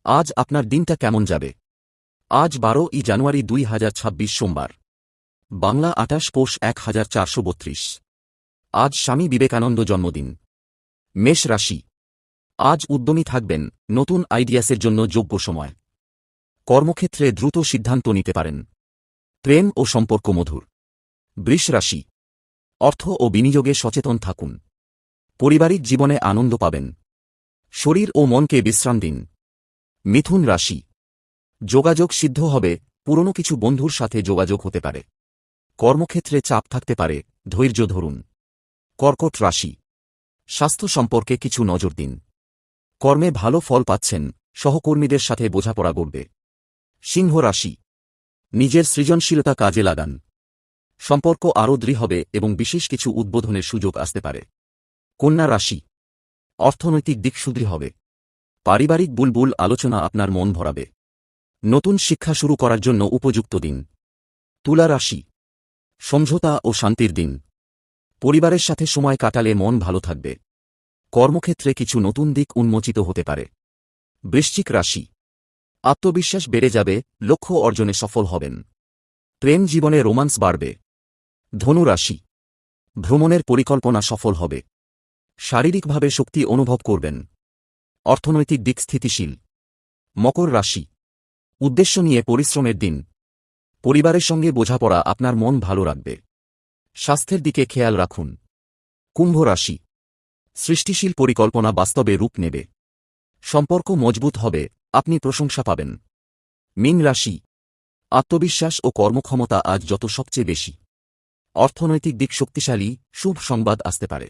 আজ আপনার দিনটা কেমন যাবে? আজ 12ই জানুয়ারি 2026 সোমবার। বাংলা 28 পৌষ 1432। আজ স্বামী বিবেকানন্দ জন্মদিন। মেষ রাশি। আজ উদ্যমী থাকবেন, নতুন আইডিয়াসের জন্য যোগ্য সময়। কর্মক্ষেত্রে দ্রুত সিদ্ধান্ত নিতে পারেন। প্রেম ও সম্পর্ক মধুর। বৃষ রাশি। অর্থ ও বিনিয়োগে সচেতন থাকুন। পারিবারিক জীবনে আনন্দ পাবেন। শরীর ও মনকে বিশ্রাম দিন। মিথুন রাশি। যোগাযোগ সিদ্ধ হবে, পুরনো কিছু বন্ধুর সাথে যোগাযোগ হতে পারে। কর্মক্ষেত্রে চাপ থাকতে পারে, ধৈর্য ধরুন। কর্কট রাশি। স্বাস্থ্য সম্পর্কে কিছু নজর দিন। কর্মে ভালো ফল পাচ্ছেন, সহকর্মীদের সাথে বোঝাপড়া গড়বে। সিংহ রাশি। নিজের সৃজনশীলতা কাজে লাগান। সম্পর্ক আরও দৃঢ় হবে এবং বিশেষ কিছু উদ্বোধনের সুযোগ আসতে পারে। কন্যা রাশি। অর্থনৈতিক দিক সুদৃঢ় হবে। পারিবারিক বুলবুল আলোচনা আপনার মন ভরাবে। নতুন শিক্ষা শুরু করার জন্য উপযুক্ত দিন। তুলা রাশি। সমঝোতা ও শান্তির দিন। পরিবারের সাথে সময় কাটালে মন ভালো থাকবে। কর্মক্ষেত্রে কিছু নতুন দিক উন্মোচিত হতে পারে। বৃশ্চিক রাশি। আত্মবিশ্বাস বেড়ে যাবে, লক্ষ্য অর্জনে সফল হবেন। প্রেম জীবনে রোমান্স বাড়বে। ধনু রাশি। ভ্রমণের পরিকল্পনা সফল হবে। শারীরিকভাবে শক্তি অনুভব করবেন। অর্থনৈতিক দিক স্থিতিশীল। মকর রাশি। উদ্দেশ্য নিয়ে পরিশ্রমের দিন। পরিবারের সঙ্গে বোঝাপড়া আপনার মন ভালো রাখবে। স্বাস্থ্যের দিকে খেয়াল রাখুন। কুম্ভ রাশি। সৃষ্টিশীল পরিকল্পনা বাস্তবে রূপ নেবে। সম্পর্ক মজবুত হবে, আপনি প্রশংসা পাবেন। মীন রাশি। আত্মবিশ্বাস ও কর্মক্ষমতা আজ যত সবচেয়ে বেশি। অর্থনৈতিক দিক শক্তিশালী, শুভ সংবাদ আসতে পারে।